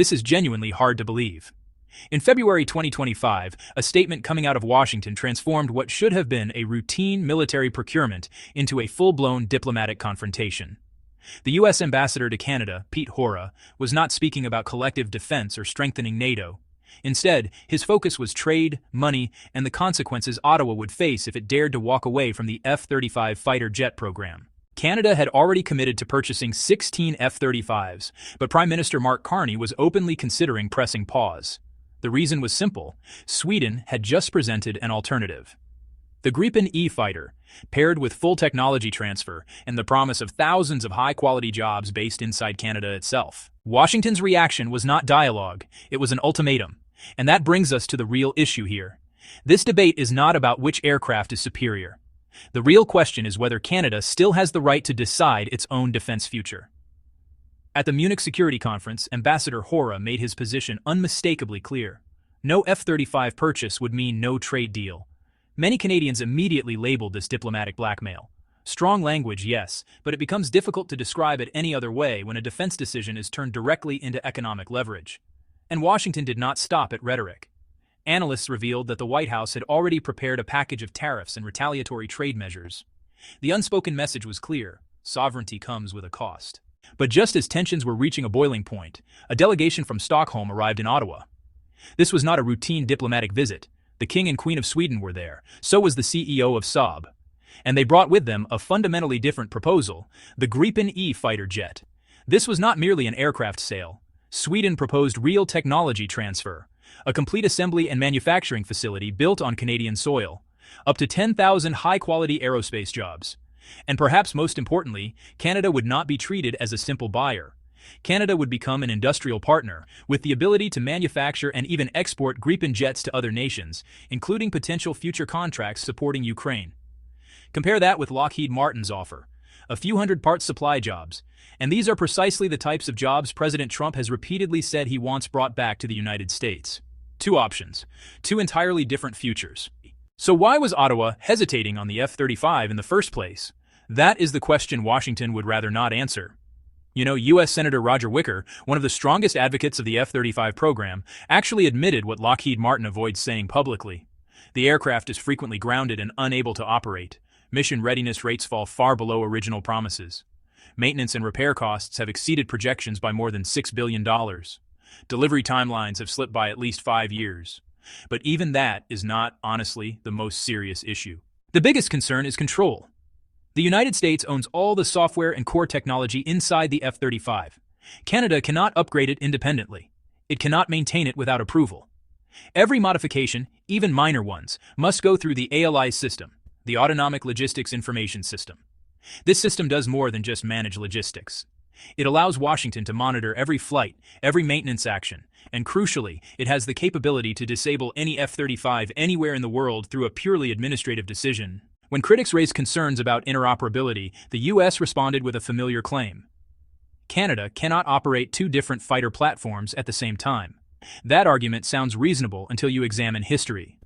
This is genuinely hard to believe. In February 2025, a statement coming out of Washington transformed what should have been a routine military procurement into a full-blown diplomatic confrontation. The U.S. ambassador to Canada, Pete Hora, was not speaking about collective defense or strengthening NATO. Instead, his focus was trade, money, and the consequences Ottawa would face if it dared to walk away from the F-35 fighter jet program. Canada had already committed to purchasing 16 F-35s, but Prime Minister Mark Carney was openly considering pressing pause. The reason was simple: Sweden had just presented an alternative. The Gripen E fighter, paired with full technology transfer and the promise of thousands of high-quality jobs based inside Canada itself. Washington's reaction was not dialogue, it was an ultimatum. And that brings us to the real issue here. This debate is not about which aircraft is superior. The real question is whether Canada still has the right to decide its own defense future. At the Munich Security Conference, Ambassador Hora made his position unmistakably clear. No F-35 purchase would mean no trade deal. Many Canadians immediately labeled this diplomatic blackmail. Strong language, yes, but it becomes difficult to describe it any other way when a defense decision is turned directly into economic leverage. And Washington did not stop at rhetoric. Analysts revealed that the White House had already prepared a package of tariffs and retaliatory trade measures. The unspoken message was clear: sovereignty comes with a cost. But just as tensions were reaching a boiling point, a delegation from Stockholm arrived in Ottawa. This was not a routine diplomatic visit. The King and Queen of Sweden were there, so was the CEO of Saab. And they brought with them a fundamentally different proposal: the Gripen E fighter jet. This was not merely an aircraft sale. Sweden proposed real technology transfer, a complete assembly and manufacturing facility built on Canadian soil, up to 10,000 high-quality aerospace jobs. And perhaps most importantly, Canada would not be treated as a simple buyer. Canada would become an industrial partner, with the ability to manufacture and even export Gripen jets to other nations, including potential future contracts supporting Ukraine. Compare that with Lockheed Martin's offer: a few hundred parts supply jobs. And these are precisely the types of jobs President Trump has repeatedly said he wants brought back to the United States. Two options, two entirely different futures. So why was Ottawa hesitating on the F-35 in the first place? That is the question Washington would rather not answer. You know, U.S. Senator Roger Wicker, one of the strongest advocates of the F-35 program, actually admitted what Lockheed Martin avoids saying publicly. The aircraft is frequently grounded and unable to operate. Mission readiness rates fall far below original promises. Maintenance and repair costs have exceeded projections by more than $6 billion. Delivery timelines have slipped by at least 5 years. But even that is not, honestly, the most serious issue. The biggest concern is control. The United States owns all the software and core technology inside the F-35. Canada cannot upgrade it independently. It cannot maintain it without approval. Every modification, even minor ones, must go through the ALI system, the Autonomic Logistics Information System. This system does more than just manage logistics. It allows Washington to monitor every flight, every maintenance action, and crucially, it has the capability to disable any F-35 anywhere in the world through a purely administrative decision. When critics raised concerns about interoperability, the U.S. responded with a familiar claim: Canada cannot operate two different fighter platforms at the same time. That argument sounds reasonable until you examine history.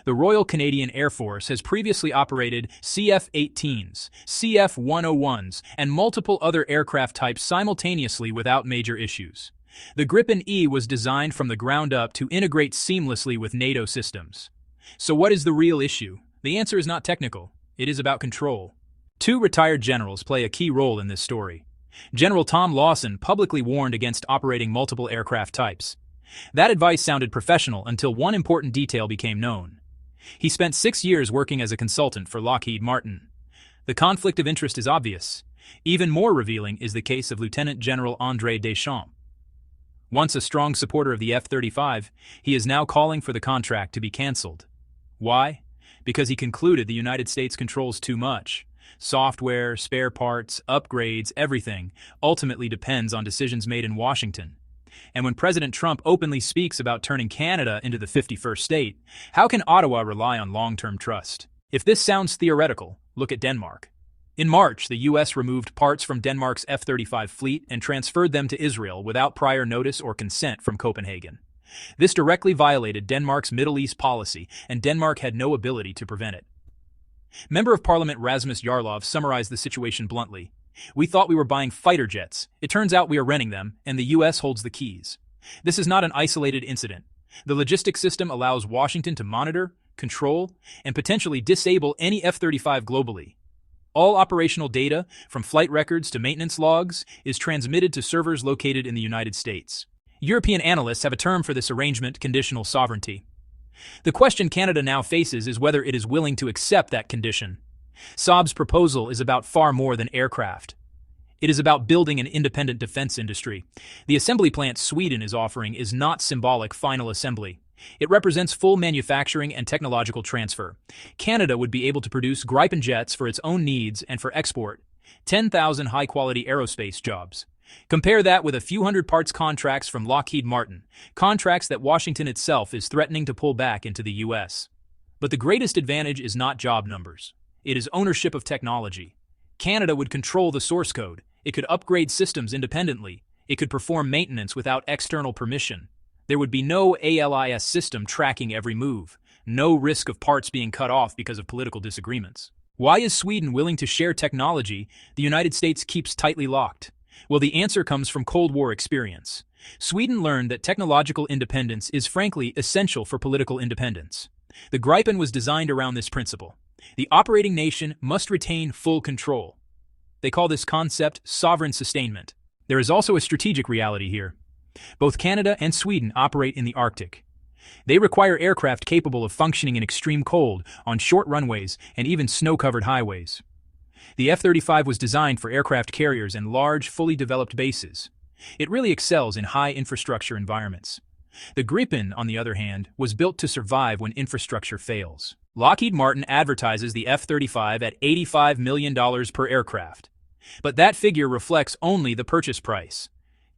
The Royal Canadian Air Force has previously operated CF-18s, CF-101s, and multiple other aircraft types simultaneously without major issues. The Gripen E was designed from the ground up to integrate seamlessly with NATO systems. So what is the real issue? The answer is not technical. It is about control. Two retired generals play a key role in this story. General Tom Lawson publicly warned against operating multiple aircraft types. That advice sounded professional until one important detail became known. He spent 6 years working as a consultant for Lockheed Martin. The conflict of interest is obvious. Even more revealing is the case of Lieutenant General André Deschamps. Once a strong supporter of the F-35, he is now calling for the contract to be cancelled. Why? Because he concluded the United States controls too much. Software, spare parts, upgrades, everything ultimately depends on decisions made in Washington. And when President Trump openly speaks about turning Canada into the 51st state, how can Ottawa rely on long-term trust? If this sounds theoretical, look at Denmark. In March, the U.S. removed parts from Denmark's F-35 fleet and transferred them to Israel without prior notice or consent from Copenhagen. This directly violated Denmark's Middle East policy, and Denmark had no ability to prevent it. Member of Parliament Rasmus Jarlov summarized the situation bluntly: "We thought we were buying fighter jets. It turns out we are renting them, and the U.S. holds the keys." This is not an isolated incident. The logistics system allows Washington to monitor, control, and potentially disable any F-35 globally. All operational data, from flight records to maintenance logs, is transmitted to servers located in the United States. European analysts have a term for this arrangement: conditional sovereignty. The question Canada now faces is whether it is willing to accept that condition. Saab's proposal is about far more than aircraft. It is about building an independent defense industry. The assembly plant Sweden is offering is not symbolic final assembly. It represents full manufacturing and technological transfer. Canada would be able to produce Gripen jets for its own needs and for export. 10,000 high-quality aerospace jobs. Compare that with a few hundred parts contracts from Lockheed Martin, contracts that Washington itself is threatening to pull back into the U.S. But the greatest advantage is not job numbers. It is ownership of technology. Canada would control the source code. It could upgrade systems independently. It could perform maintenance without external permission. There would be no ALIS system tracking every move, no risk of parts being cut off because of political disagreements. Why is Sweden willing to share technology the United States keeps tightly locked? Well, the answer comes from Cold War experience. Sweden learned that technological independence is frankly essential for political independence. The Gripen was designed around this principle. The operating nation must retain full control. They call this concept sovereign sustainment. There is also a strategic reality here. Both Canada and Sweden operate in the Arctic. They require aircraft capable of functioning in extreme cold, on short runways, and even snow-covered highways. The F-35 was designed for aircraft carriers and large, fully developed bases. It really excels in high-infrastructure environments. The Gripen, on the other hand, was built to survive when infrastructure fails. Lockheed Martin advertises the F-35 at $85 million per aircraft. But that figure reflects only the purchase price.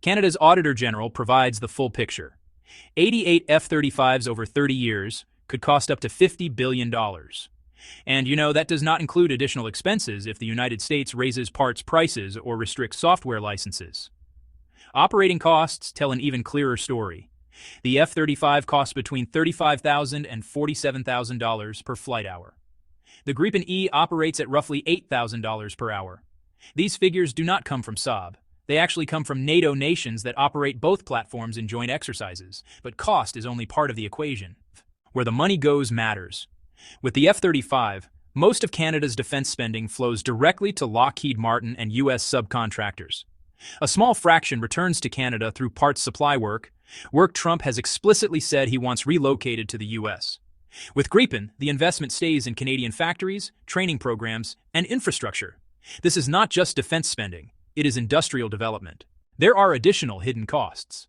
Canada's Auditor General provides the full picture. 88 F-35s over 30 years could cost up to $50 billion. And that does not include additional expenses if the United States raises parts prices or restricts software licenses. Operating costs tell an even clearer story. The F-35 costs between $35,000 and $47,000 per flight hour. The Gripen E operates at roughly $8,000 per hour. These figures do not come from Saab. They actually come from NATO nations that operate both platforms in joint exercises, but cost is only part of the equation. Where the money goes matters. With the F-35, most of Canada's defense spending flows directly to Lockheed Martin and U.S. subcontractors. A small fraction returns to Canada through parts supply work Trump has explicitly said he wants relocated to the U.S. With Gripen, the investment stays in Canadian factories, training programs, and infrastructure. This is not just defense spending, it is industrial development. There are additional hidden costs.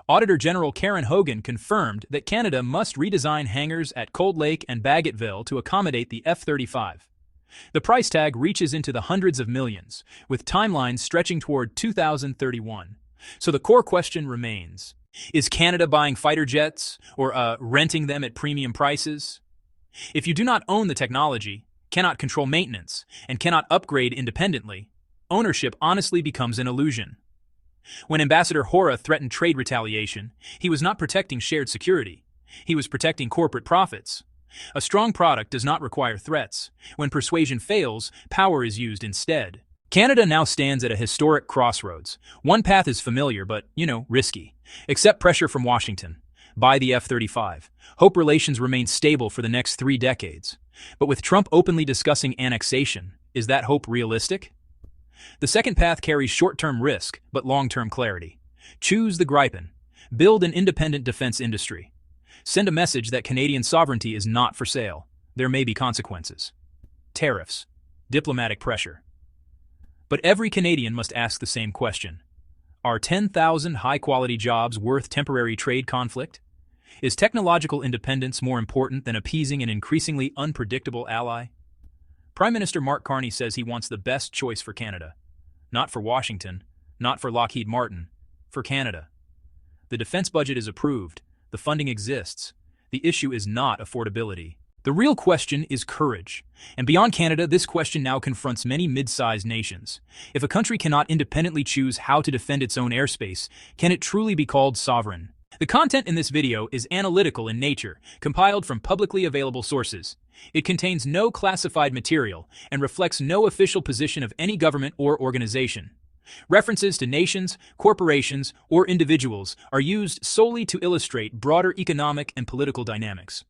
Auditor General Karen Hogan confirmed that Canada must redesign hangars at Cold Lake and Bagotville to accommodate the F-35. The price tag reaches into the hundreds of millions, with timelines stretching toward 2031. So the core question remains: is Canada buying fighter jets or renting them at premium prices? If you do not own the technology, cannot control maintenance, and cannot upgrade independently, ownership honestly becomes an illusion. When Ambassador Hora threatened trade retaliation, he was not protecting shared security. He was protecting corporate profits. A strong product does not require threats. When persuasion fails, power is used instead. Canada now stands at a historic crossroads. One path is familiar but, risky. Accept pressure from Washington. Buy the F-35. Hope relations remain stable for the next 3 decades. But with Trump openly discussing annexation, is that hope realistic? The second path carries short-term risk, but long-term clarity. Choose the Gripen. Build an independent defense industry. Send a message that Canadian sovereignty is not for sale. There may be consequences. Tariffs. Diplomatic pressure. But every Canadian must ask the same question. Are 10,000 high-quality jobs worth temporary trade conflict? Is technological independence more important than appeasing an increasingly unpredictable ally? Prime Minister Mark Carney says he wants the best choice for Canada. Not for Washington, not for Lockheed Martin, for Canada. The defense budget is approved, the funding exists. The issue is not affordability. The real question is courage. And beyond Canada, this question now confronts many mid-sized nations. If a country cannot independently choose how to defend its own airspace, can it truly be called sovereign? The content in this video is analytical in nature, compiled from publicly available sources. It contains no classified material and reflects no official position of any government or organization. References to nations, corporations, or individuals are used solely to illustrate broader economic and political dynamics.